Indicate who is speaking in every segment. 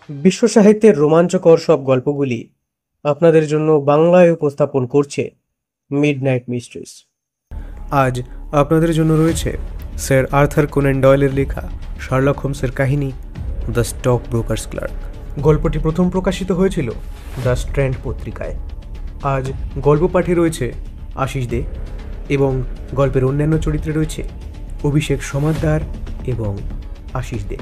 Speaker 1: বিশ্ব সাহিত্যের রোমাঞ্চকর সব গল্পগুলি আপনাদের জন্য বাংলায় উপস্থাপন করছে মিডনাইট মিস্ট্রিস।
Speaker 2: আজ আপনাদের জন্য রয়েছে স্যার আর্থার কোনান ডয়েলের লেখা শার্লক হোমসের কাহিনী দ্য স্টক ব্রোকার্স ক্লার্ক। গল্পটি প্রথম প্রকাশিত হয়েছিল দ্য স্ট্র্যান্ড পত্রিকায়। আজ গল্প পাঠে রয়েছে আশিস দে এবং গল্পের অন্যান্য চরিত্রে রয়েছে অভিষেক সমাদ্দার এবং আশিস দে।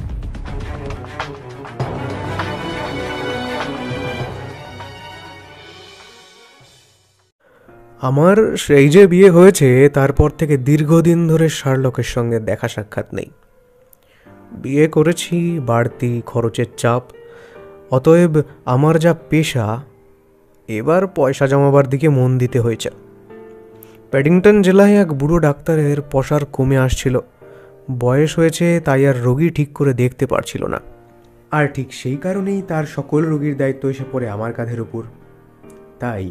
Speaker 2: আমার সেই যে বিয়ে হয়েছে তারপর থেকে দীর্ঘদিন ধরে শার্লকের সঙ্গে দেখা সাক্ষাৎ নেই। বিয়ে করেছি বাড়তি খরচের চাপ, অতএব আমার যা পেশা, এবার পয়সা জমাবার দিকে মন দিতে হয়েছে। প্যাডিংটন জেলায় এক বুড়ো ডাক্তারের পসার কমে আসছিল। বয়স হয়েছে, তাই আর রোগী ঠিক করে দেখতে পারছিল না, আর ঠিক সেই কারণেই তার সকল রোগীর দায়িত্ব এসে পড়ে আমার কাঁধের উপর। তাই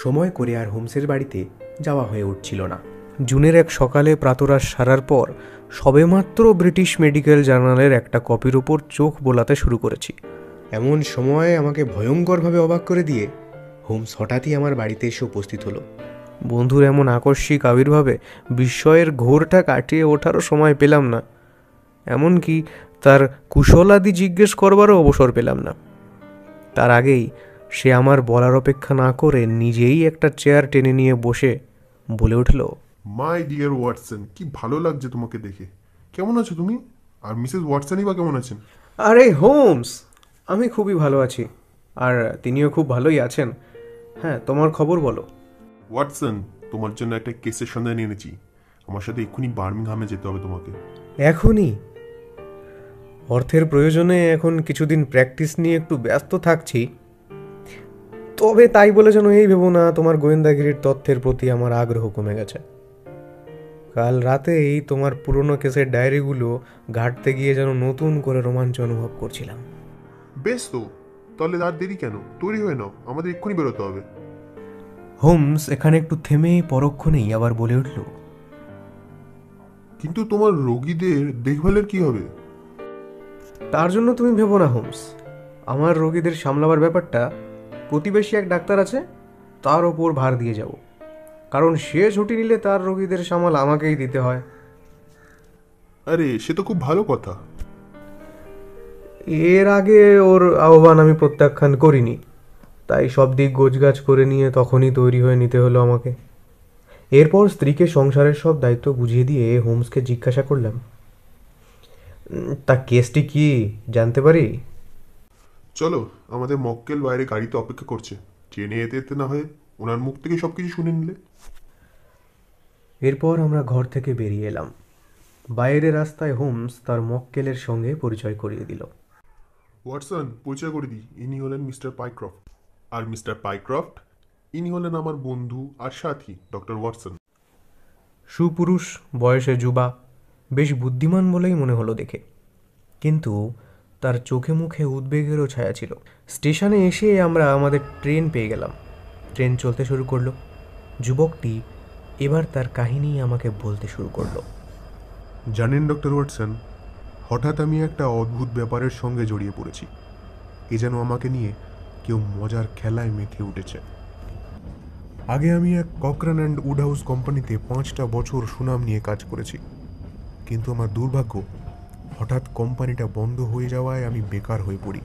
Speaker 2: সময় করে আর হোমসের বাড়িতে যাওয়া হয়ে উঠছিল না। জুনের এক সকালে প্রাতরাশ সারার পর সবেমাত্র ব্রিটিশ মেডিকেল জার্নালের একটা কপির ওপর চোখ বোলাতে শুরু করেছি। এমন সময় আমাকে ভয়ঙ্করভাবে অবাক করে দিয়ে হোমস হঠাৎই আমার বাড়িতে এসে উপস্থিত হলো। বন্ধুর এমন আকস্মিক আবির্ভাবে বিস্ময়ের ঘোরটা কাটিয়ে ওঠারও সময় পেলাম না, এমনকি তার কুশলাদি জিজ্ঞেস করবারও অবসর পেলাম না। তার আগেই সে আমার বলার অপেক্ষা না করে নিজেই একটা চেয়ার টেনে নিয়ে বসে বলে উঠল,
Speaker 3: মাই ডিয়ার ওয়াটসন, কি ভালো লাগছে তোমাকে দেখে। কেমন আছো তুমি? আর মিসেস ওয়াটসনই বা কেমন আছেন?
Speaker 2: আরে হোমস, আমি খুবই ভালো আছি, আর তিনিও খুব ভালোই আছেন। হ্যাঁ, তোমার খবর বলো।
Speaker 3: ওয়াটসন, তোমার জন্য একটা কেসের সন্ধান এনেছি। আমার সাথে এক্ষুনি বার্মিংহামে যেতে হবে তোমাকে।
Speaker 2: এখনই? অর্থের প্রয়োজনে এখন কিছুদিন প্র্যাকটিস নিয়ে একটু ব্যস্ত থাকছি, তবে তাই বলে যেন এই ভেবো না তোমার গোয়েন্দাগিরির তথ্যের প্রতি আমার আগ্রহ কমে গেছে। কাল রাতেই তোমার পুরনো কেসের ডায়েরিগুলো ঘাঁটতে গিয়ে যেন নতুন করে রোমাঞ্চ অনুভব করছিলাম।
Speaker 3: বেশ তো, তাহলে আর দেরি কেন? তৈরি হয়ে নাও, আমাদের এক্ষুনি বেরোতে হবে।
Speaker 2: হোমস এখানে একটু থেমে পরক্ষণেই আবার বলে উঠল,
Speaker 3: কিন্তু তোমার রোগীদের দেখভালের কি হবে?
Speaker 2: তার জন্য তুমি ভেবো না হোমস। আমার রোগীদের সামলাবার ব্যাপারটা প্রতিবেশী এক ডাক্তার আছে, তার ওপর ভার দিয়ে যাব, কারণ সে ছুটি নিলে তার রোগীদের সামাল আমাকেই দিতে হয়।
Speaker 3: আরে, সে তো খুব ভালো কথা।
Speaker 2: এর আগে ওর আহ্বান আমি প্রত্যাখ্যান করিনি, তাই সব দিক গোছগাছ করে নিয়ে তখনই তৈরি হয়ে নিতে হলো আমাকে। এরপর স্ত্রীকে সংসারের সব দায়িত্ব বুঝিয়ে দিয়ে হোমসকে জিজ্ঞাসা করলাম, তা কেসটি কি জানতে পারি?
Speaker 3: চলো, আমাদের মক্কেল বাইরে গাড়িতে অপেক্ষা করছে। ট্রেনে যেতে যেতে না হয়ে ওনার মুখ থেকে সবকিছু শুনে নিলে।
Speaker 2: এরপর আমরা ঘর থেকে বেরিয়ে এলাম। বাইরের রাস্তায় হোমস তার মক্কেলের সঙ্গে পরিচয় করিয়ে দিল।
Speaker 3: ওয়াটসন, পরিচয় করে দিই, ইনি হলেন মিস্টার পাইক্রফট। আর মিস্টার পাইক্রফট, ইনি হলেন আমার বন্ধু আর সাথী ডক্টর ওয়াটসন।
Speaker 2: সুপুরুষ, বয়সে যুবা, বেশ বুদ্ধিমান বলেই মনে হলো দেখে, কিন্তু তার চোখে মুখে উদ্বেগেরও ছায়া ছিল। স্টেশনে এসে আমরা আমাদের ট্রেন পেয়ে গেলাম। ট্রেন চলতে শুরু করলো। যুবকটি এবার তার কাহিনী আমাকে বলতে শুরু করলো।
Speaker 3: জানেন ডক্টর ওয়াটসন, হঠাৎ আমি একটা অদ্ভুত ব্যাপারের সঙ্গে জড়িয়ে পড়েছি। এ যেন আমাকে নিয়ে কেউ মজার খেলায় মেতে উঠেছে। আগে আমি এক ককরান অ্যান্ড উডহাউস কোম্পানিতে 5টা বছর সুনাম নিয়ে কাজ করেছি, কিন্তু আমার দুর্ভাগ্য, হঠাৎ কোম্পানিটা বন্ধ হয়ে যাওয়ায় আমি বেকার হয়ে পড়ি।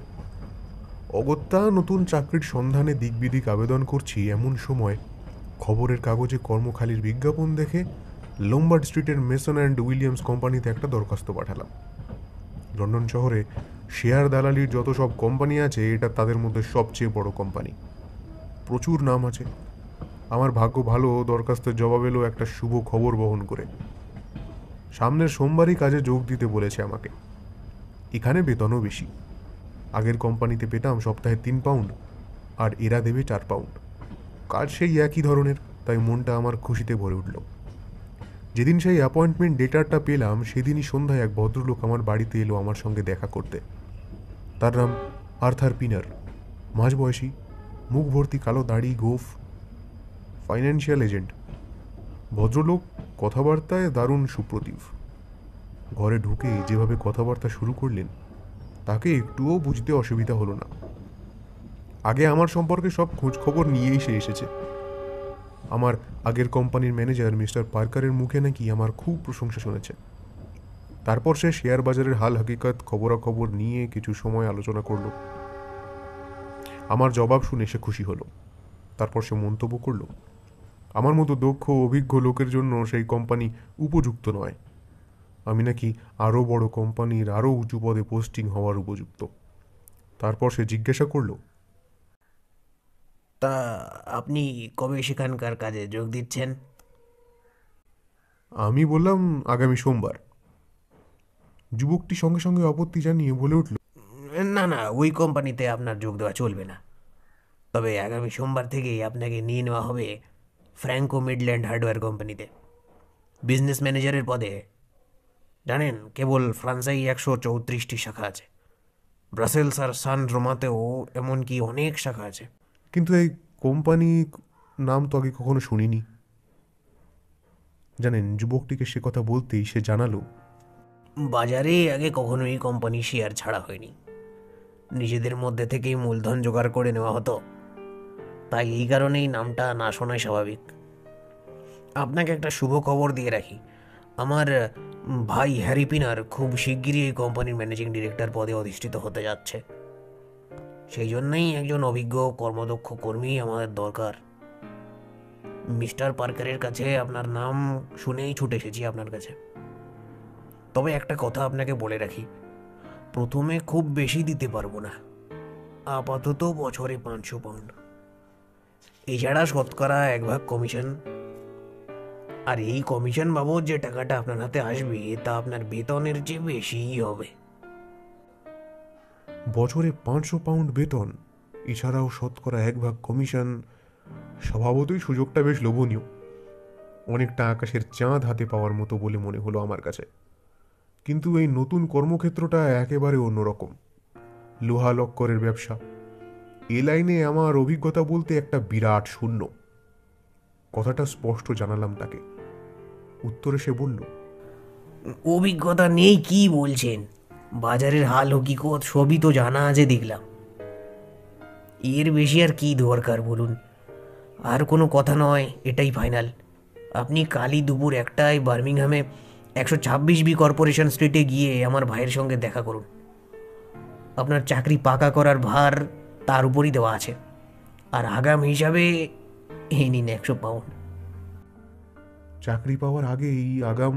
Speaker 3: অগত্যা নতুন চাকরির সন্ধানে দিক বিদিক আবেদন করছি, এমন সময় খবরের কাগজে কর্মখালির বিজ্ঞাপন দেখে লোম্বার্ড স্ট্রিটের মেসন অ্যান্ড উইলিয়ামস কোম্পানিতে একটা দরখাস্ত পাঠালাম। লন্ডন শহরে শেয়ার দালালির যত সব কোম্পানি আছে, এটা তাদের মধ্যে সবচেয়ে বড় কোম্পানি। প্রচুর নাম আছে। আমার ভাগ্য ভালো, দরখাস্তের জবাব এলো একটা শুভ খবর বহন করে। সামনের সোমবারই কাজে যোগ দিতে বলেছে আমাকে। এখানে বেতনও বেশি। আগের কোম্পানিতে পেতাম সপ্তাহে 3 পাউন্ড, আর এরা দেবে 4 পাউন্ড। কাজ সেই একই ধরনের, তাই মনটা আমার খুশিতে ভরে উঠল। যেদিন সেই অ্যাপয়েন্টমেন্ট লেটারটা পেলাম, সেদিনই সন্ধ্যায় এক ভদ্রলোক আমার বাড়িতে এলো আমার সঙ্গে দেখা করতে। তার নাম আর্থার পিনার, মাঝবয়সী, মুখ ভর্তি কালো দাড়ি, গোঁফ, ফাইন্যান্সিয়াল এজেন্ট। ভদ্রলোক, কথাবার্তায় দারুণ সুপ্রতিভ। ঘরে ঢুকে যেভাবে কথাবার্তা শুরু করলেন, তাকে একটুও বুঝতে অসুবিধা হলো না। আগে আমার সম্পর্কে সব খোঁজ খবর নিয়েই সে এসেছে। আমার আগের কোম্পানির ম্যানেজার মিস্টার পার্কারের মুখে নাকি আমার খুব প্রশংসা শুনেছে। তারপর সে শেয়ার বাজারের হাল হাকিকত খবরাখবর নিয়ে কিছু সময় আলোচনা করলো। আমার জবাব শুনে সে খুশি হলো। তারপর সে মন্তব্য করলো, আমার মতো দক্ষ অভিজ্ঞ লোকের জন্য সেই কোম্পানি উপযুক্ত নয়। আমি নাকি আরও বড় কোম্পানির আরও উঁচু পদে পোস্টিং হওয়ার উপযুক্ত। তারপর সে জিজ্ঞাসা করলো,
Speaker 4: তা আপনি কবে সেখানকার কাজে যোগ দিচ্ছেন?
Speaker 3: আমি বললাম, আগামী সোমবার। যুবকটি সঙ্গে সঙ্গে আপত্তি জানিয়ে বলে উঠল,
Speaker 4: না না, ওই কোম্পানিতে আপনার যোগ দেওয়া চলবে না। তবে আগামী সোমবার থেকেই আপনাকে নিয়ে নেওয়া হবে ফ্র্যাঙ্কো মিডল্যান্ড হার্ডওয়্যার কোম্পানিতে বিজনেস ম্যানেজারের পদে। জানেন, কেবল ফ্রান্সেই 134টি শাখা আছে। ব্রাসেলস আর সান রোমাতেও এমনকি অনেক শাখা আছে।
Speaker 3: কিন্তু এই কোম্পানি নাম তো আগে কখনো শুনিনি। জানেন, যুবকটিকে সে কথা বলতেই সে জানালো,
Speaker 4: বাজারে আগে কখনোই কোম্পানি শেয়ার ছাড়া হয়নি। নিজেদের মধ্যে থেকেই মূলধন জোগাড় করে নেওয়া হতো। তাই এই কারণেই নামটা না শোনাই স্বাভাবিক। আপনাকে একটা শুভ খবর দিয়ে রাখি, আমার ভাই হ্যারি পিনার খুব শিগগিরই এই কোম্পানির ম্যানেজিং ডিরেক্টর পদে অধিষ্ঠিত হতে যাচ্ছে। সেই জন্যই একজন অভিজ্ঞ কর্মদক্ষ কর্মী আমাদের দরকার। মিস্টার পার্কারের কাছে আপনার নাম শুনেই ছুটে এসেছি আপনার কাছে। তবে একটা কথা আপনাকে বলে রাখি, প্রথমে খুব বেশি দিতে পারবো না, আপাতত বছরে 500 পাউন্ড। এছাড়া শতকরা 1 ভাগ কমিশন। আর এই কমিশন বাবদ যে টাকাটা আপনার হাতে আসবে তা আপনার বেতনের চেয়ে বেশিই হবে।
Speaker 3: বছরে 500 পাউন্ড বেতন, এছাড়াও শতকরা 1 ভাগ কমিশন। স্বভাবতই সুযোগটা বেশ লোভনীয়। অনেকটা আকাশের চাঁদ হাতে পাওয়ার মতো বলে মনে হলো আমার কাছে। কিন্তু এই নতুন কর্মক্ষেত্রটা একেবারে অন্যরকম। লোহা লক্করের ব্যবসা। এ লাইনে আমার অভিজ্ঞতা বলতে একটা বিরাট শূন্য। কথাটা স্পষ্ট জানালাম তাকে। উত্তরে সে বলল,
Speaker 4: অভিজ্ঞতা নেই কি বলছেন? বাজারের হাল হকিকত সবই তো জানা আছে দেখলাম। এর বেশি আর কি দরকার বলুন? আর কোনো কথা নয়, এটাই ফাইনাল। আপনি কালই দুপুর 1টায় বার্মিংহামে 126B কর্পোরেশন স্ট্রিটে গিয়ে আমার ভাইয়ের সঙ্গে দেখা করুন। আপনার চাকরি পাকা করার ভার তার উপরই দেওয়া আছে। আর আগাম হিসাবে এই নিন 100 পাউন্ড।
Speaker 3: চাকরি পাওয়ার আগে এই আগাম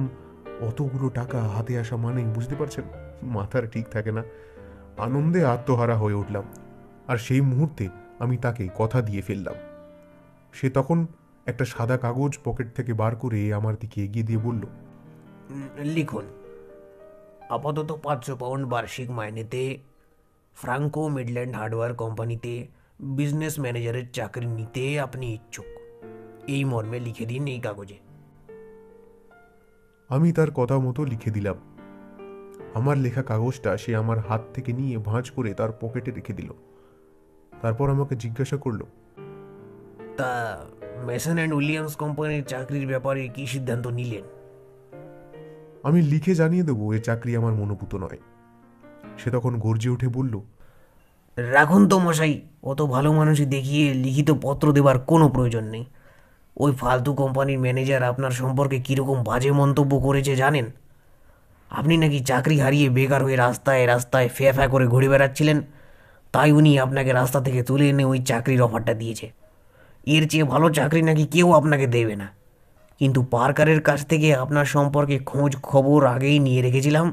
Speaker 3: অতগুলো টাকা হাতে আসা মানেই বুঝতে পারছেন, মাথার ঠিক থাকে না। আনন্দে আত্মহারা হয়ে উঠলাম। আর সেই মুহূর্তে আমি তাকে কথা দিয়ে ফেললাম। সে তখন একটা সাদা কাগজ পকেট থেকে বার করে আমার দিকে এগিয়ে দিয়ে বলল,
Speaker 4: লিখুন, আপাতত 500 পাউন্ড বার্ষিক মাইনেতে ফ্রাঙ্কো মিডল্যান্ড হার্ডওয়্যার কোম্পানিতে বিজনেস ম্যানেজারের চাকরি নিতে আপনি ইচ্ছুক। এই মর্মে লিখে দিন এই কাগজে।
Speaker 3: আমি তার কথা মতো লিখে দিলাম। আমার লেখা কাগজটা সে আমার হাত থেকে নিয়ে ভাঁজ করে তার পকেটে রেখে দিল। তারপর আমাকে জিজ্ঞাসা করলো,
Speaker 4: তা মেসন অ্যান্ড উইলিয়ামস কোম্পানির চাকরির ব্যাপারে কি সিদ্ধান্ত নিলেন?
Speaker 3: আমি লিখে জানিয়ে দেবো এ চাকরি আমার মনোভূত নয়। সে তখন গর্জে উঠে বলল,
Speaker 4: রাখুন তো মশাই, অত ভালো মানুষই দেখিয়ে লিখিত পত্র দেবার কোনো প্রয়োজন নেই। ওই ফালতু কোম্পানির ম্যানেজার আপনার সম্পর্কে কীরকম বাজে মন্তব্য করেছে জানেন? আপনি নাকি চাকরি হারিয়ে বেকার হয়ে রাস্তায় রাস্তায় ফ্যা ফ্যা করে ঘুরে বেড়াচ্ছিলেন, তাই উনি আপনাকে রাস্তা থেকে তুলে এনে ওই চাকরির অফারটা দিয়েছে। এর চেয়ে ভালো চাকরি নাকি কেউ আপনাকে দেবে না। কিন্তু পার্কারের কাছ থেকে আপনার সম্পর্কে খোঁজ খবর আগেই নিয়ে রেখেছিলাম।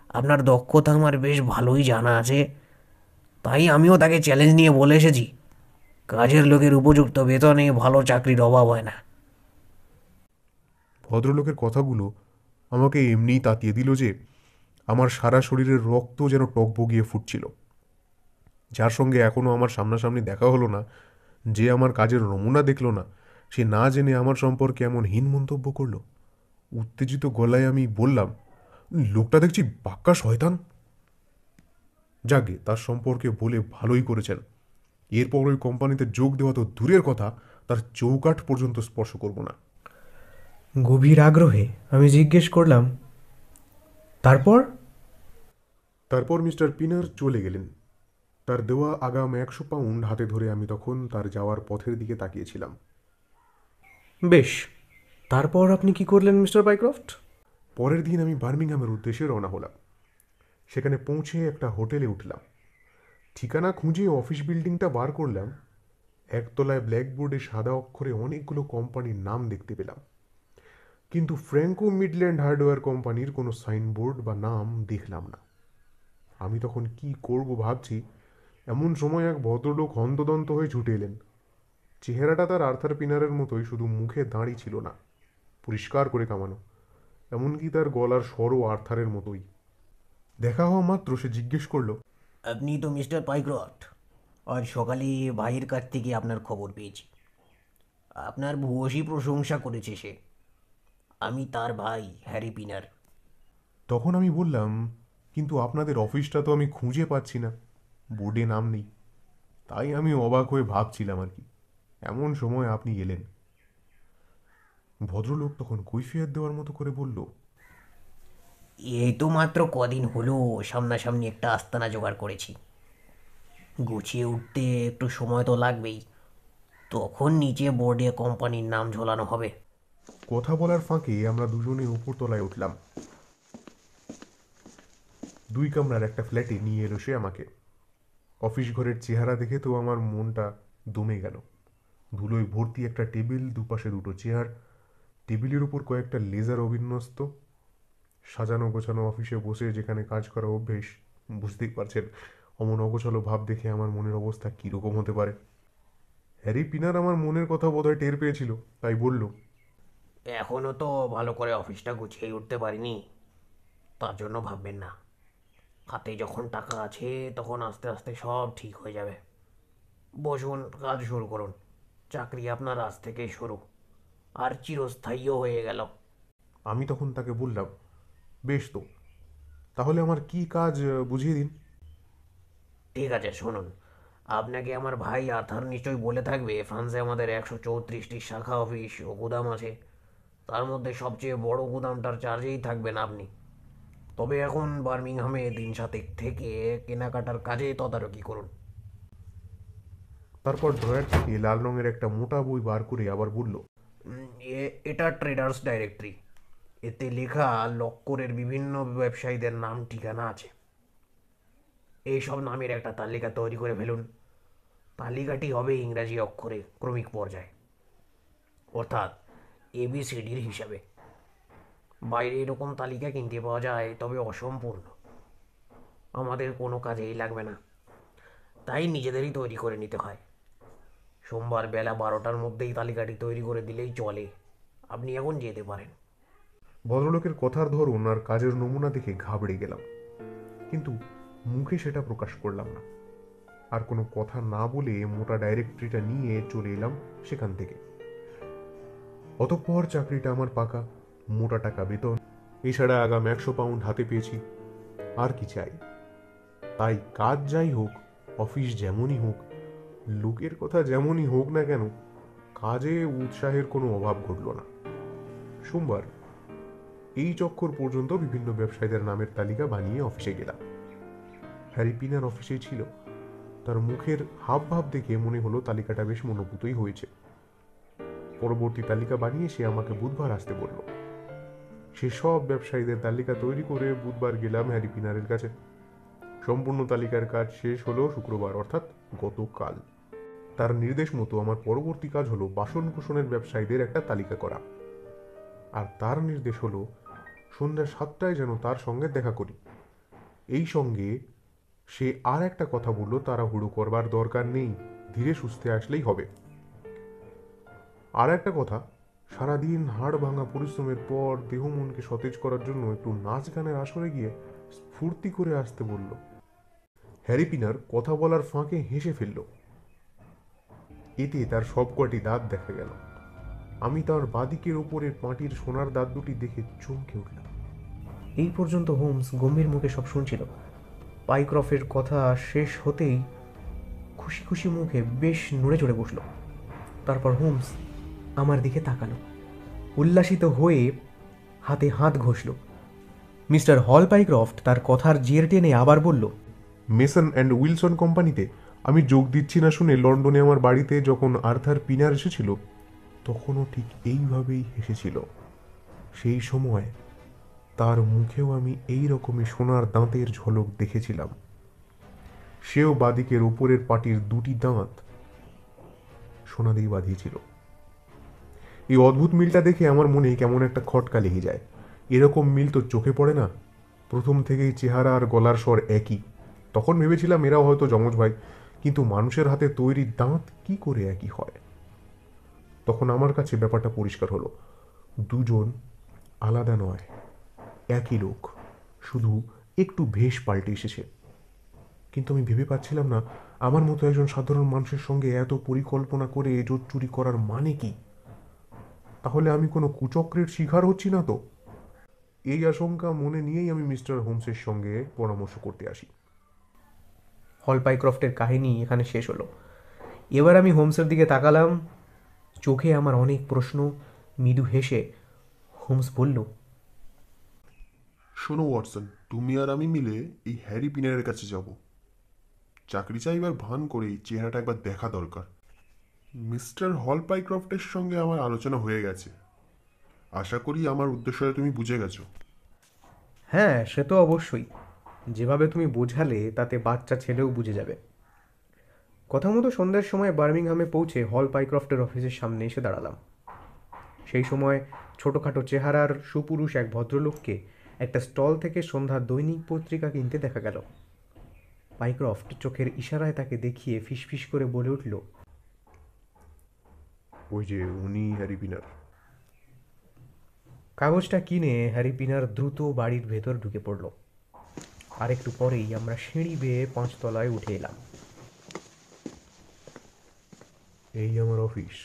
Speaker 4: আপনার দক্ষতা আমার বেশ ভালোই জানা আছে। তাই আমিও তাকে চ্যালেঞ্জ নিয়ে বলে এসেছি, কাজের লোকের উপযুক্ত বেতনে ভালো চাকরির অভাব হয় না।
Speaker 3: ভদ্রলোকের কথাগুলো আমাকে এমনিই তাতিয়ে দিল যে আমার সারা শরীরের রক্ত যেন টকবগিয়ে ফুটছিল। যার সঙ্গে এখনও আমার সামনাসামনি দেখা হলো না, যে আমার কাজের নমুনা দেখলো না, সে না জেনে আমার সম্পর্কে এমন হীন মন্তব্য করলো। উত্তেজিত গলায় আমি বললাম, লোকটা দেখছি পাক্কা শয়তান। যাগে, তার সম্পর্কে বলে ভালোই করেছেন। এরপর ওই কোম্পানিতে যোগ দেওয়া তো দূরের কথা, তার চৌকাঠ পর্যন্ত স্পর্শ করব না।
Speaker 2: গভীর আগ্রহে আমি জিজ্ঞেস করলাম, তারপর?
Speaker 3: তারপর মিস্টার পিনার চলে গেলেন। তার দেওয়া আগাম 100 পাউন্ড হাতে ধরে আমি তখন তার যাওয়ার পথের দিকে তাকিয়েছিলাম।
Speaker 2: বেশ, তারপর আপনি কি করলেন মিস্টার পাইক্রফট?
Speaker 3: পরের দিন আমি বার্মিংহামের উদ্দেশ্যে রওনা হলাম। সেখানে পৌঁছে একটা হোটেলে উঠলাম। ঠিকানা খুঁজে অফিস বিল্ডিংটা বার করলাম। একতলায় ব্ল্যাকবোর্ডে সাদা অক্ষরে অনেকগুলো কোম্পানির নাম দেখতে পেলাম, কিন্তু ফ্র্যাঙ্কো মিডল্যান্ড হার্ডওয়্যার কোম্পানির কোনো সাইনবোর্ড বা নাম দেখলাম না। আমি তখন কি করব ভাবছি, এমন সময় এক ভদ্রলোক হন্তদন্ত হয়ে ছুটে এলেন। চেহারাটা তার আর্থার পিনারের মতোই, শুধু মুখে দাঁড়ি ছিল না, পরিষ্কার করে কামানো। এমনকি তার গলার স্বরও আর্থারের মতোই। দেখা হওয়া মাত্র সে জিজ্ঞেস করলো,
Speaker 4: আপনি তো মিস্টার পাইক্রফট। আজ সকালে ভাইয়ের কাছ থেকে আপনার খবর পেয়েছি। আপনার ভূয়সী প্রশংসা করেছে সে। আমি তার ভাই হ্যারি পিনার।
Speaker 3: তখন আমি বললাম, কিন্তু আপনাদের অফিসটা তো আমি খুঁজে পাচ্ছি না, বোর্ডে নাম নেই। তাই আমি অবাক হয়ে ভাবছিলাম আর কি। এমন সময় আপনি এলেন। ভদ্রলোক তখন কৈফিয়ত দেওয়ার মতো করে বলল,
Speaker 4: এই তো মাত্র কদিন হলো সামনাসামনি একটা আস্তানা জোগাড় করেছি। গুছিয়ে উঠতে একটু সময় তো লাগবেই। তখন নিচে বোর্ডে কোম্পানির নাম ঝোলানো হবে।
Speaker 3: কথা বলার ফাঁকে আমরা দুজনে উপরতলায় উঠলাম। 2 কামরার একটা ফ্ল্যাটে নিয়ে এলো সে আমাকে। অফিস ঘরের চেহারা দেখে তো আমার মনটা দমে গেল। ধুলোয় ভর্তি একটা টেবিল, দুপাশে 2টো চেয়ার, টেবিলের উপর কয়েকটা লেজার অবিন্যস্ত। সাজানো গোছানো অফিসে বসে যেখানে কাজ করা অভ্যেস, বুঝতেই পারছেন অমন অগোছালো ভাব দেখে আমার মনের অবস্থা কীরকম হতে পারে। হ্যারি পিনার আমার মনের কথা বোধহয় টের পেয়েছিল, তাই বলল,
Speaker 4: এখনও তো ভালো করে অফিসটা গুছিয়ে উঠতে পারিনি, তার জন্য ভাববেন না। হাতে যখন টাকা আছে তখন আস্তে আস্তে সব ঠিক হয়ে যাবে। বসুন, কাজ শুরু করুন। চাকরি আপনার আজ থেকেই শুরু, আর চিরস্থায়ীও হয়ে গেল।
Speaker 3: আমি তখন তাকে বললাম, বেশ তো, তাহলে আমার কি কাজ বুঝিয়ে দিন।
Speaker 4: ঠিক আছে, শুনুন। আপনাকে আমার ভাই আর্থার নিশ্চয়ই বলে থাকবে ফ্রান্সে আমাদের 134টি শাখা অফিস ও গুদাম আছে। তার মধ্যে সবচেয়ে বড় গুদামটার চার্জেই থাকবেন আপনি। তবে এখন বার্মিংহামে দিন সাতেক থেকে কেনাকাটার কাজে তদারকি করুন।
Speaker 3: তারপর ড্রয়ার থেকে লাল রঙের একটা মোটা বই বার করে আবার বলল,
Speaker 4: এটা ট্রেডার্স ডাইরেক্টরি। এতে লেখা লক্করের বিভিন্ন ব্যবসায়ীদের নাম ঠিকানা আছে। এইসব নামের একটা তালিকা তৈরি করে ফেলুন। তালিকাটি হবে ইংরাজি অক্ষরে ক্রমিক পর্যায়ে, অর্থাৎ ABCDর হিসাবে। বাইরে এরকম তালিকা কিনতে পাওয়া যায়, তবে অসম্পূর্ণ। আমাদের কোনো কাজেই লাগবে না, তাই নিজেদেরই তৈরি করে নিতে হয়। সোমবার বেলা 12টার মধ্যেই তালিকাটি তৈরি করে দিলেই চলে। আপনি এখন যেতে পারেন।
Speaker 3: ভদ্রলোকের কথার ধরন আর কাজের নমুনা দেখে ঘাবড়ে গেলাম, কিন্তু মুখে সেটা প্রকাশ করলাম না। আর কোনো কথা না বলে মোটা ডাইরেক্টরিটা নিয়ে চলে এলাম সেখান থেকে। অতঃপর চাকরিটা আমার পাকা, মোটা টাকা বেতন, এছাড়া আগাম 100 পাউন্ড হাতে পেয়েছি। আর কি চাই? তাই কাজ যাই হোক, অফিস যেমনই হোক, লোকের কথা যেমনই হোক না কেন, কাজে উৎসাহের কোনো অভাব ঘটল না। সোমবার এই চক্কর পর্যন্ত বিভিন্ন ব্যবসায়ীদের নামের তালিকা বানিয়ে অফিসে গেলাম। হ্যারি পিনার অফিসেই ছিল। তার মুখের হাব ভাব দেখে মনে হলো তালিকাটা বেশ মনোভূতই হয়েছে। পরবর্তী তালিকা বানিয়ে সে আমাকে বুধবার আসতে বলল। সে সব ব্যবসায়ীদের তালিকা তৈরি করে বুধবার গেলাম হ্যারি পিনারের কাছে। সম্পূর্ণ তালিকার কাজ শেষ হলো শুক্রবার, অর্থাৎ গতকাল। তার নির্দেশ মতো আমার পরবর্তী কাজ হলো বাসন কুসনের ব্যবসায়ীদের একটা তালিকা করা। আর তার নির্দেশ হলো সন্ধ্যা 7টায় যেন তার সঙ্গে দেখা করি। এই সঙ্গে সে আর একটা কথা বলল, তাড়াহুড়ো করবার দরকার নেই, ধীরে সুস্থে আসলেই হবে। আর একটা কথা, সারাদিন হাড় ভাঙা পরিশ্রমের পর দেহ মনকে সতেজ করার জন্য একটু নাচ গানের আসরে গিয়ে স্ফূর্তি করে আসতে বলল। হ্যারি পিনার কথা বলার ফাঁকে হেসে ফেলল। এতে তার সবকটি দাঁত দেখা গেল। আমি তার বাদিকের ওপরের পাঁটির সোনার দাঁত দুটি দেখে চমকে উঠলাম।
Speaker 2: এই পর্যন্ত হোমস গম্ভীর মুখে সব শুনছিল। পাইক্রফের কথা শেষ হতেই খুশি খুশি মুখে বেশ নড়ে চড়ে বসল। তারপর হোমস আমার দিকে তাকালো, উল্লাসিত হয়ে হাতে হাত ঘষল। মিস্টার হল পাইক্রফট তার কথার জের টেনে আবার বলল,
Speaker 3: মেসন অ্যান্ড উইলসন কোম্পানিতে আমি যোগ দিচ্ছি না শুনে লন্ডনে আমার বাড়িতে যখন আর্থার পিনার এসেছিল তখনও ঠিক এইভাবেই হেসেছিল। সেই সময় তার মুখেও আমি এই রকমই সোনার দাঁতের ঝলক দেখেছিলাম। সেও বাদিকের ওপরের পাটির দুটি দাঁত সোনা দিয়ে বাঁধিয়েছিল। এই অদ্ভুত মিলটা দেখে আমার মনে কেমন একটা খটকা লেগে যায়। এরকম মিল তো চোখে পড়ে না। প্রথম থেকেই চেহারা আর গলার স্বর একই। তখন ভেবেছিলাম এরাও হয়তো যমজ ভাই, কিন্তু মানুষের হাতে তৈরি দাঁত কি করে একই হয়? তখন আমার কাছে ব্যাপারটা পরিষ্কার হলো, দুজন আলাদা নয়, একই লোক, শুধু একটু ভেষ পাল্টে এসেছে। কিন্তু আমি ভেবে পাচ্ছিলাম না আমার মতো একজন সাধারণ মানুষের সঙ্গে এত পরিকল্পনা করে এজোট চুরি করার মানে কি? তাহলে আমি কোনো কুচক্রের শিকার হচ্ছি না তো? এই আশঙ্কা মনে নিয়েই আমি মিস্টার হোমসের সঙ্গে পরামর্শ করতে আসি।
Speaker 2: হল পাইক্রফটের কাহিনী এখানে শেষ হলো। এবার আমি হোমসের দিকে তাকালাম, চোখে আমার অনেক প্রশ্ন। মৃদু হেসে হোমস বলল,
Speaker 3: শোনো ওয়াটসন, তুমি আর আমি মিলে এই হ্যারি পিনারের কাছে যাব। চাকরি চাইবার ভান করেই চেহারাটা একবার দেখা দরকার। মিস্টার হল পাইক্রফটের সঙ্গে আমার আলোচনা হয়ে গেছে। আশা করি আমার উদ্দেশ্যটা তুমি বুঝে গেছো।
Speaker 2: হ্যাঁ, সে তো অবশ্যই। যেভাবে তুমি বোঝালে তাতে বাচ্চা ছেলেও বুঝে যাবে। কথা মতো সন্ধ্যার সময় বার্মিংহামে পৌঁছে হল পাইক্রফটের অফিসের সামনে এসে দাঁড়ালাম। সেই সময় ছোটোখাটো চেহারার সুপুরুষ এক ভদ্রলোককে একটা স্টল থেকে সন্ধ্যার দৈনিক পত্রিকা কিনতে দেখা গেল। পাইক্রফট চোখের ইশারায় তাকে দেখিয়ে ফিসফিস করে বলে উঠল,
Speaker 3: ওই যে উনি হ্যারি পিনার।
Speaker 2: কাগজটা কিনে হ্যারি পিনার দ্রুত বাড়ির ভেতর ঢুকে পড়ল। আর একটু পরেই আমরা সিঁড়ি বেয়ে 5 তলায় উঠে এলাম।
Speaker 3: এই আমার অফিস।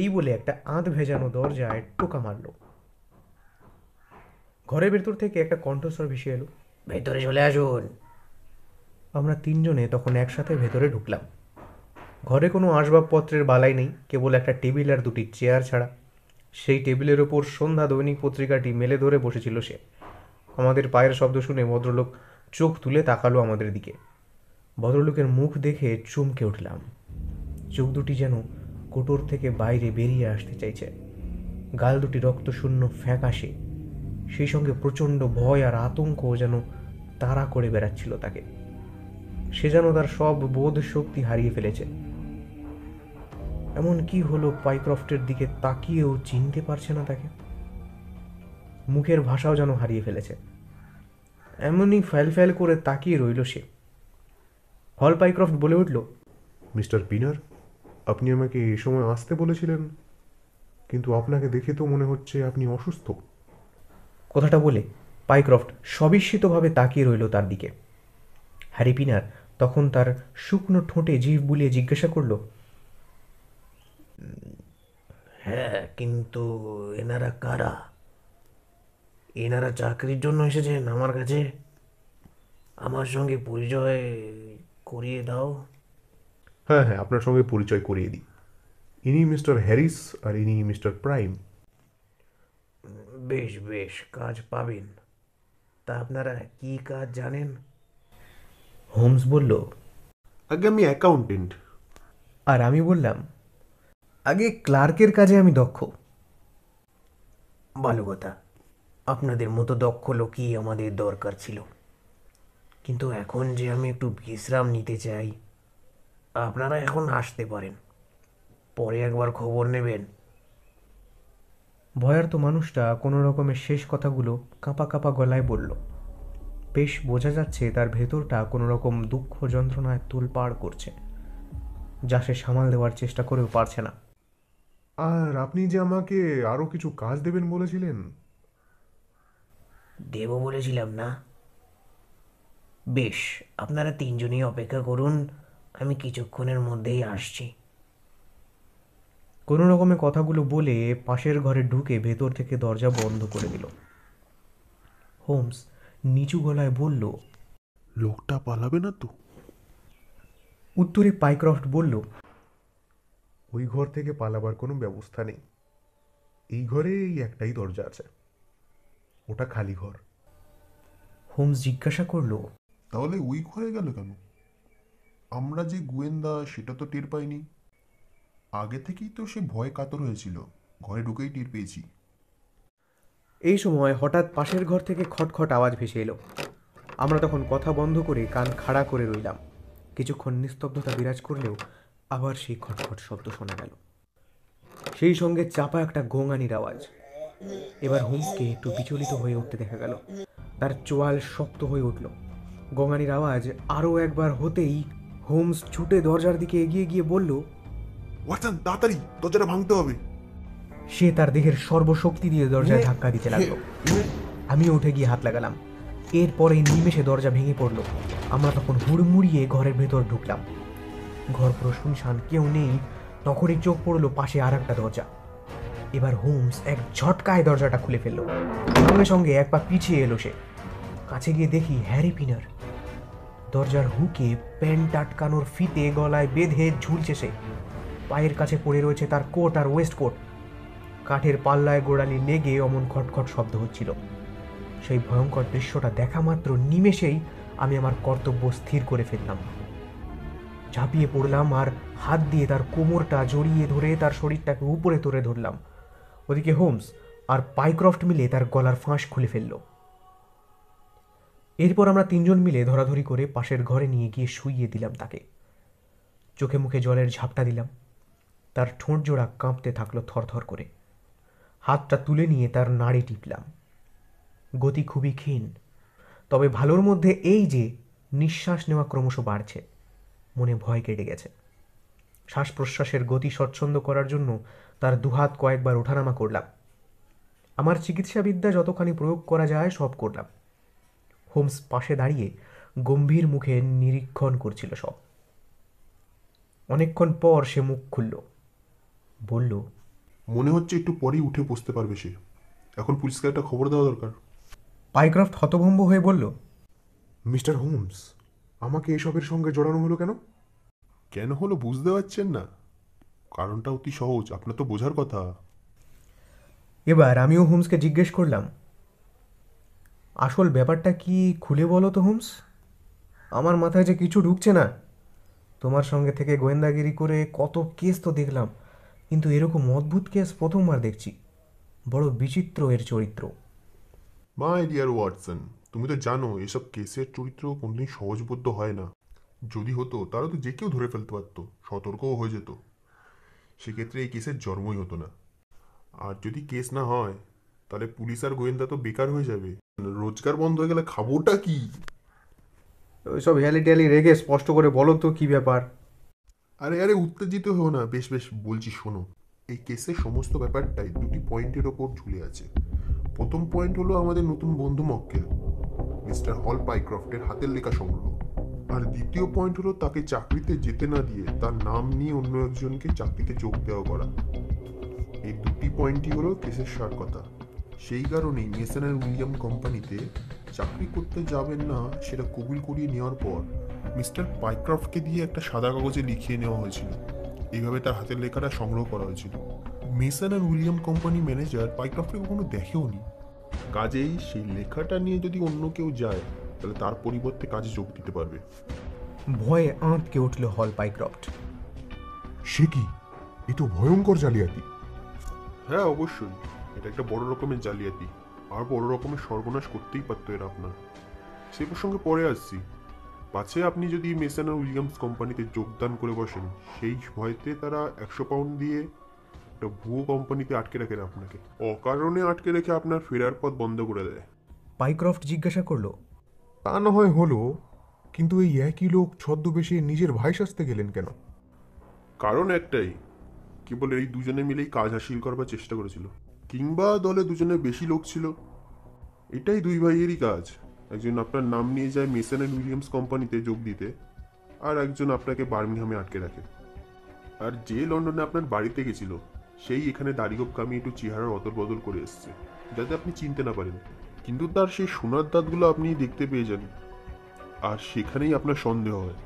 Speaker 2: এই বলে একটা আধ ভেজানো দরজায় টোকা মারল। ঘরের ভেতর থেকে একটা কণ্ঠস্বর ভেসে এলো,
Speaker 4: ভেতরে চলে আসুন।
Speaker 2: আমরা 3 জনে তখন একসাথে ভেতরে ঢুকলাম। ঘরে কোনো আসবাবপত্রের বালাই নেই, কেবল একটা টেবিল আর 2টি চেয়ার ছাড়া। সেই টেবিলের ওপর সন্ধ্যা দৈনিক পত্রিকাটি মেলে ধরে বসেছিল সে। আমাদের পায়ের শব্দ শুনে ভদ্রলোক চোখ তুলে তাকালো আমাদের দিকে। ভদ্রলোকের মুখ দেখে চমকে উঠলাম। চোখ দুটি যেন কোটর থেকে বাইরে বেরিয়ে আসতে চাইছে। গাল দুটি রক্তশূন্য ফ্যাকাশে। সেই সঙ্গে প্রচণ্ড ভয় আর আতঙ্ক যেন তাড়া করে বেড়াচ্ছিল তাকে। সে যেন তার সব বোধ শক্তি হারিয়ে ফেলেছে। এমন কি হলো পাইক্রফটের দিকে তাকিয়েও চিনতে পারছে না তাকে। মুখের ভাষাও যেন হারিয়ে ফেলেছে। এমনই ফ্যাল করে তাকিয়ে রইল সে। হল পাইক্রফট বলে উঠল,
Speaker 3: মিস্টার পিনার, আপনি আমাকে এই সময় আসতে বলেছিলেন, কিন্তু আপনাকে দেখে তো মনে হচ্ছে আপনি অসুস্থ।
Speaker 2: কথাটা বলে পাইক্রফট সবিস্মিতভাবে তাকিয়ে রইল তার দিকে। হ্যারি পিনার তখন তার শুকনো ঠোঁটে জিভ বুলিয়ে জিজ্ঞাসা করল,
Speaker 4: হ্যাঁ, কিন্তু এনারা কারা? এনারা চাকরির জন্য এসেছেন আমার কাছে? আমার সঙ্গে পরিচয় করিয়ে দাও।
Speaker 3: হ্যাঁ হ্যাঁ, আপনার সঙ্গে পরিচয় করিয়ে দিই। ইনি মিস্টার হ্যারিস আর ইনি মিস্টার প্রাইম।
Speaker 4: বেশ বেশ, কাজ পাবেন। তা আপনারা কি কাজ জানেন?
Speaker 2: হোমস বলল,
Speaker 3: আগে আমি অ্যাকাউন্টেন্ট।
Speaker 2: আর আমি বললাম, আগে ক্লার্কের কাজে আমি দক্ষ।
Speaker 4: ভালো কথা, আপনাদের মতো দক্ষ লোকই আমাদের দরকার ছিল। কিন্তু এখন যে আমি একটু বিশ্রাম নিতে চাই, আপনারা এখন আসতে পারেন। পরে একবার খবর নেবেন।
Speaker 2: ভয়ার্ত মানুষটা কোনো রকমের শেষ কথাগুলো কাঁপা কাঁপা গলায় বলল। বেশ বোঝা যাচ্ছে তার ভেতরটা কোনো রকম দুঃখ যন্ত্রণায় তোলপাড় করছে, যা সে সামাল দেওয়ার চেষ্টা করেও পারছে না।
Speaker 3: আর আপনি যে আমাকে আরো কিছু কাজ দেবেন বলেছিলেন।
Speaker 4: দেব বলেছিলাম না? বেশ, আপনারা 3 জনই অপেক্ষা করুন, আমি কিছুক্ষণের মধ্যেই আসছি।
Speaker 2: কোনো রকমে কথাগুলো বলে পাশের ঘরে ঢুকে ভেতর থেকে দরজা বন্ধ করে দিল। হোমস নিচু গলায় বলল,
Speaker 3: লোকটা পালাবে না তো?
Speaker 2: উত্তরে পাইক্রফট বলল,
Speaker 3: ওই ঘর থেকে পালাবার কোনো ব্যবস্থা নেই। এই ঘরে এই একটাই দরজা আছে। ওটা খালি ঘর।
Speaker 2: হোমস জিজ্ঞাসা করলো,
Speaker 3: তাহলে ওই ঘরে গেল কেন? আমরা যে গোয়েন্দা সেটা তো টের পাইনি। আগে থেকেই তো সে ভয় কাতর হয়েছিল, ঘরে ঢুকেই টের পেয়েছি।
Speaker 2: এই সময় হঠাৎ পাশের ঘর থেকে খটখট আওয়াজ ভেসে এলো। আমরা তখন কথা বন্ধ করে কান খাড়া করে রইলাম। কিছুক্ষণ নিস্তব্ধতা বিরাজ করলেও আবার সেই খটখট শব্দ শোনা গেল। সেই সঙ্গে চাপা একটা গোঙানির আওয়াজ। এবার হোমসকে একটু বিচলিত হয়ে উঠতে দেখা গেল। তার চোয়াল শক্ত হয়ে উঠল। গোঙানির আওয়াজ আরও একবার হতেই হোমস ছুটে দরজার দিকে এগিয়ে গিয়ে বলল,
Speaker 3: ওয়াটসন, তাড়াতাড়ি দরজাটা ভাঙতে হবে।
Speaker 2: সে তার দেহের সর্বশক্তি দিয়ে দরজায় ধাক্কা দিতে লাগলো। আমিও উঠে গিয়ে হাত লাগালাম। এরপরেই নিমেষে দরজা ভেঙে পড়ল। আমরা তখন হুড়মুড়িয়ে ঘরের ভেতর ঢুকলাম। ঘর পুরো শুনশান, কেউ নেই। তখনই চোখ পড়লো পাশে আর একটা দরজা। এবার হোমস এক ঝটকায় দরজাটা খুলে ফেলল। সঙ্গে সঙ্গে এক পা পিছিয়ে এলো সে। কাছে গিয়ে দেখি হ্যারি পিনার দরজার হুকে প্যান্ট আটকানোর ফিতে গলায় বেঁধে ঝুলছে সে। পায়ের কাছে পড়ে রয়েছে তার কোট আর ওয়েস্ট কোট। কাঠের পাল্লায় গোড়ালি লেগে অমন খটখট শব্দ হচ্ছিল। সেই ভয়ঙ্কর দৃশ্যটা দেখা মাত্র নিমেষেই আমি আমার কর্তব্য স্থির করে ফেললাম। ঝাঁপিয়ে পড়লাম আর হাত দিয়ে তার কোমরটা জড়িয়ে ধরে তার শরীরটাকে উপরে তুলে ধরলাম। ওদিকে হোমস আর পাইক্রফট মিলে তার গলার ফাঁস খুলে ফেলল। এরপর আমরা তিনজন মিলে ধরাধরি করে পাশের ঘরে নিয়ে গিয়ে শুইয়ে দিলাম তাকে। চোখে মুখে জলের ঝাপটা দিলাম। তার ঠোঁট জোড়া কাঁপতে থাকলো থরথর করে। হাতটা তুলে নিয়ে তার নাড়ি টিপলাম। গতি খুবই ক্ষীণ, তবে ভালোর মধ্যে এই যে নিঃশ্বাস নেওয়া ক্রমশ বাড়ছে। মনে ভয় কেটে গেছে। শ্বাস প্রশ্বাসের গতি স্বচ্ছন্দ করার জন্য তার দুহাত কয়েকবার ওঠানামা করলাম। আমার চিকিৎসাবিদ্যা যতখানি প্রয়োগ করা যায় সব করলাম। হোমস পাশে দাঁড়িয়ে গম্ভীর মুখে নিরীক্ষণ করছিল সব। অনেকক্ষণ পর সে মুখ খুলল, বলল,
Speaker 3: মনে হচ্ছে একটু পরেই উঠে বসতে পারবে সে। এখন পুলিশকে একটা খবর দেওয়া দরকার।
Speaker 2: পাইক্রফট হতভম্ব হয়ে বলল,
Speaker 3: মিস্টার হোমস, আমাকে এসবের সঙ্গে জড়ানো হলো কেন? কেন হলো বুঝতে পারছেন না? কারণটা অতি সহজ, আপনার তো বোঝার কথা।
Speaker 2: এবার আমিও হোমসকে জিজ্ঞেস করলাম, আসল ব্যাপারটা কি খুলে বলো তো হোমস। আমার মাথায় যে কিছু ঢুকছে না। তোমার সঙ্গে থেকে গোয়েন্দাগিরি করে কত কেস তো দেখলাম, কিন্তু এরকম অদ্ভুত কেস প্রথমবার দেখছি। বড় বিচিত্র এর চরিত্র।
Speaker 3: মাই ডিয়ার ওয়াটসন, তুমি তো জানো এসব কেসের চরিত্র কোনদিন সহজবোধ্য হয় না। যদি হতো তাহলে তো যে কেউ ধরে ফেলতে পারত, সতর্কও হয়ে যেত। সেক্ষেত্রে এই কেসের জন্মই হতো না। আর যদি কেস না হয় তাহলে পুলিশ আর গোয়েন্দা তো বেকার হয়ে যাবে। রোজগার বন্ধ হয়ে গেলে খাবোটা কি?
Speaker 2: ওইসব হেয়ালি টেয়ালি রেখে স্পষ্ট করে বলো তো কি ব্যাপার।
Speaker 3: আরে আরে উত্তেজিত হও না, বেশ বেশ বলছি শোনো। এই কেসের সমস্ত ব্যাপারটাই দুটি পয়েন্টের ওপর ঝুলে আছে। প্রথম পয়েন্ট হলো আমাদের নতুন বন্ধু মক্কেল মিস্টার হল পাইক্রফটের হাতের লেখা সংগ্রহ। আর দ্বিতীয় পয়েন্ট হলো তাকে চাকরিতে যেতে না দিয়ে তার নাম নিয়ে অন্য একজনকে চাকরিতে যোগ দেওয়া করা। এই দুটি পয়েন্টই হলো কেসের সার কথা। সেই কারণেই মেসন অ্যান্ড উইলিয়াম কোম্পানিতে চাকরি করতে যাবেন না সেটা কবুল করিয়ে নেওয়ার পর মিস্টার পাইক্রফটকে দিয়ে একটা সাদা কাগজে লিখিয়ে নেওয়া হয়েছিল। এইভাবে তার হাতের লেখাটা সংগ্রহ করা হয়েছিল। Mason and William company manager পাইক্রফটকে কখনো দেখেওনি। কাজেই সেই লেখাটা নিয়ে যদি অন্য কেউ যায় তাহলে তার পরিবর্তে কাজে যোগ দিতে পারবে।
Speaker 2: ভয়ে আঁতকে উঠল হল পাইক্রফট।
Speaker 3: সে কি? এ তো ভয়ঙ্কর জালিয়াতি। হ্যাঁ অবশ্যই, এটা একটা বড় রকমের জালিয়াতি। আর বড় রকমের সর্বনাশ করতেই পারতো এরা আপনার। সে প্রসঙ্গে পরে আসছি। পাছে আপনি যদি মেসন আর উইলিয়ামস কোম্পানিতে যোগদান করে বসেন, সেই ভয়তে তারা 100 পাউন্ড দিয়ে একটা ভুয়ো কোম্পানিতে আটকে রাখেন আপনাকে। অকারণে আটকে রেখে আপনার ফেরার পথ বন্ধ করে দেয়।
Speaker 2: পাইক্রফট জিজ্ঞাসা করল,
Speaker 3: তা না হয় হলো, কিন্তু এই একই লোক ছদ্মবেশে নিজের ভাই সাজতে গেলেন কেন? কারণ একটাই, কেবল এই দুজনে মিলেই কাজ হাসিল করবার চেষ্টা করেছিল। কিংবা দলে দুজনে বেশি লোক ছিল। এটাই দুই ভাইয়েরই কাজ। একজন আপনার নাম নিয়ে যায় মেসন অ্যান্ড উইলিয়ামস কোম্পানিতে যোগ দিতে, আর একজন আপনাকে বার্মিংহামে আটকে রাখে। আর যে লন্ডনে আপনার বাড়িতে গেছিল সেই এখানে দাড়িগোপ কামিয়ে একটু চেহারার অদল বদল করে এসছে যাতে আপনি চিনতে না পারেন। কিন্তু তার সেই সোনার দাঁতগুলো আপনি দেখতে পেয়ে যান, আর সেখানেই আপনার সন্দেহ হয়।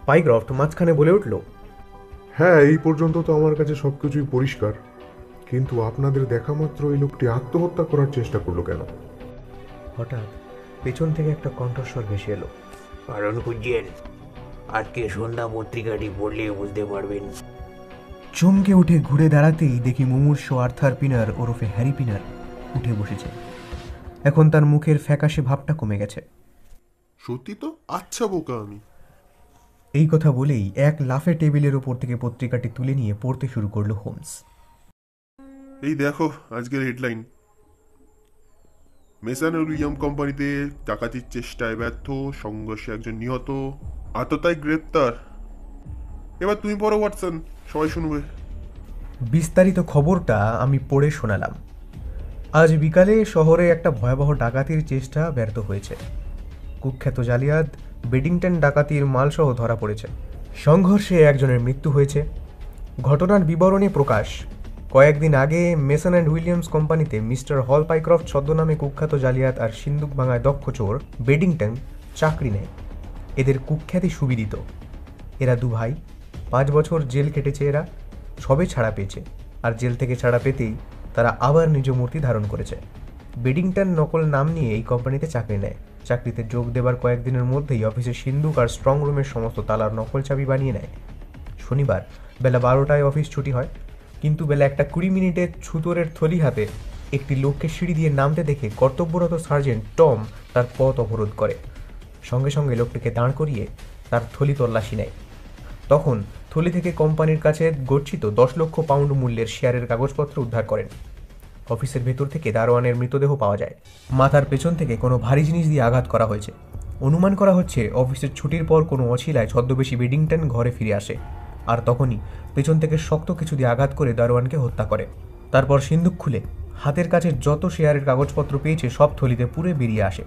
Speaker 2: পাইক্রফট মাঝখানে বলে উঠল,
Speaker 3: হ্যাঁ, এই পর্যন্ত তো আমার কাছে সবকিছুই পরিষ্কার, কিন্তু আপনাদের দেখা মাত্র এই লোকটি আত্মহত্যা করার চেষ্টা করলো কেন?
Speaker 2: হঠাৎ পেছন থেকে একটা কণ্ঠস্বর ভেসে এলো।
Speaker 4: কারণ খুঁজছেন? আজকে সন্ধ্যা পত্রিকাটি পড়লে বুঝতে পারবেন।
Speaker 2: চমকে উঠে ঘুরে দাঁড়াতেই দেখি মুমূর্ষ আর্থার পিনার ওরফে হ্যারি পিনার উঠে বসেছে। এখন তার মুখের ফ্যাকাশে ভাবটা কমে গেছে।
Speaker 3: সত্যি তো? আচ্ছা বোকা আমি।
Speaker 2: এই কথা বলেই এক লাফে টেবিলের উপর থেকে পত্রিকাটি তুলে নিয়ে পড়তে শুরু করলো হোমস।
Speaker 3: এই দেখো আজকের হেডলাইন, মেসন উইলিয়াম কোম্পানিতে ডাকাতির চেষ্টায় ব্যর্থ, সংঘর্ষে একজন নিহত, আততায় গ্রেপ্তার। এবার তুমি পড়ো ওয়াটসন, সবাই শুনবে।
Speaker 2: বিস্তারিত খবরটা আমি পড়ে শোনালাম। আজ বিকালে শহরে একটা ভয়াবহ ডাকাতির চেষ্টা ব্যর্থ হয়েছে। কুখ্যাত জালিয়াত বেডিংটন ডাকাতির মালসহ ধরা পড়েছে। সংঘর্ষে একজনের মৃত্যু হয়েছে। ঘটনার বিবরণী প্রকাশ, কয়েকদিন আগে মেসন অ্যান্ড উইলিয়ামস কোম্পানিতে মিস্টার হল পাইক্রফট ছদ্মনামে কুখ্যাত জালিয়াত আর সিন্দুক ভাঙায় দক্ষ চোর বেডিংটন চাকরি নেয়। এদের কুখ্যাতি সুবিদিত। এরা দু ভাই, 5 বছর জেল কেটেছে। এরা সবে ছাড়া পেয়েছে, আর জেল থেকে ছাড়া পেতেই তারা আবার নিজ মূর্তি ধারণ করেছে। বেডিংটন নকল নাম নিয়ে এই কোম্পানিতে চাকরি নেয়। চাকরিতে যোগ দেবার কয়েকদিনের মধ্যেই অফিসের সিন্দুক আর স্ট্রং রুমের সমস্ত তালার নকল চাবি বানিয়ে নেয়। শনিবার বেলা 12টায় অফিস ছুটি হয়, কিন্তু বেলা 1:20 ছুতোরের থলি হাতে একটি লোককে সিঁড়ি দিয়ে নামতে দেখে কর্তব্যরত সার্জেন্ট টম তার পথ অবরোধ করে। সঙ্গে সঙ্গে লোকটিকে দাঁড় করিয়ে তার থলি তল্লাশি নেয়। তখন থলি থেকে কোম্পানির কাছে গচ্ছিত 10 লক্ষ পাউন্ড মূল্যের শেয়ারের কাগজপত্র উদ্ধার করেন। অফিসের ভেতর থেকে দারোয়ানের মৃতদেহ পাওয়া যায়। মাথার পেছন থেকে কোনো ভারী জিনিস দিয়ে আঘাত করা হয়েছে। অনুমান করা হচ্ছে অফিসের ছুটির পর কোনো অছিলায় ছদ্মবেশী বেডিংটন ঘরে ফিরে আসে, আর তখনই পেছন থেকে শক্ত কিছু দিয়ে আঘাত করে দারোয়ানকে হত্যা করে। তারপর সিন্দুক খুলে হাতের কাছে যত শেয়ারের কাগজপত্র পেয়েছে সব থলিতে পুরে বেরিয়ে আসে।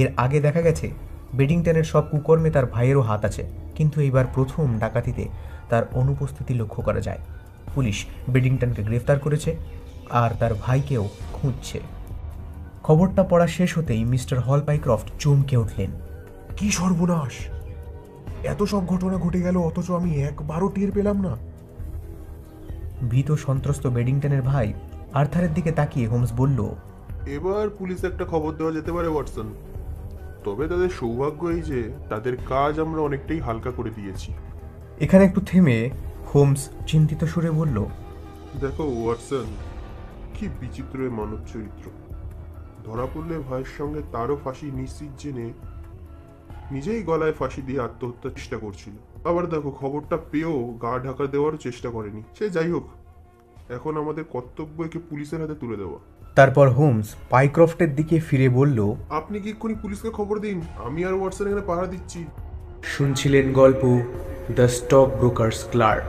Speaker 2: এর আগে দেখা গেছে বেডিংটনের সব কুকর্মে তার ভাইয়েরও হাত আছে, কিন্তু এইবার প্রথম ডাকাতিতে তার অনুপস্থিতি লক্ষ্য করা যায়। পুলিশ বেডিংটনকে গ্রেফতার করেছে আর তার ভাইকেও খুঁজছে। খবরটা পড়া শেষ হতেই মিস্টার হল পাইক্রফট চমকে উঠলেন।
Speaker 3: কি সর্বনাশ! এত সব ঘটনা ঘটে গেল, অথচ আমি একবারও টের পেলাম না।
Speaker 2: ভীত সন্ত্রস্ত বেডিংটনের ভাই আর্থারের দিকে তাকিয়ে হোমস বলল,
Speaker 3: এবার পুলিশ একটা খবর দেওয়া যেতে পারে ওয়াটসন। তবে তাদের সৌভাগ্য এই যে তাদের কাজ আমরা অনেকটাই হালকা করে দিয়েছি।
Speaker 2: এখানে একটু থেমে হোমস চিন্তিত সুরে বলল,
Speaker 3: দেখো ওয়াটসন, কি বিচিত্র এ মানব চরিত্র। ধরা পড়লে ভাইয়ের সঙ্গে তারও ফাঁসি নিশ্চিত জেনে নিজেই গলায় ফাঁসি দিয়ে আত্মহত্যার চেষ্টা করছিল। আবার দেখো, খবরটা পেয়েও গা ঢাকা দেওয়ারও চেষ্টা করেনি। সে যাই হোক, এখন আমাদের কর্তব্য একে পুলিশের হাতে তুলে দেওয়া।
Speaker 2: তারপর হোমস পাইক্রফটের দিকে ফিরে বলল,
Speaker 3: আপনি কি এক্ষুনি পুলিশকে খবর দিন, আমি আর ওয়াটসন এখানে পাহারা দিচ্ছি।
Speaker 2: শুনছিলেন গল্প দ্য স্টক ব্রোকার্স ক্লার্ক।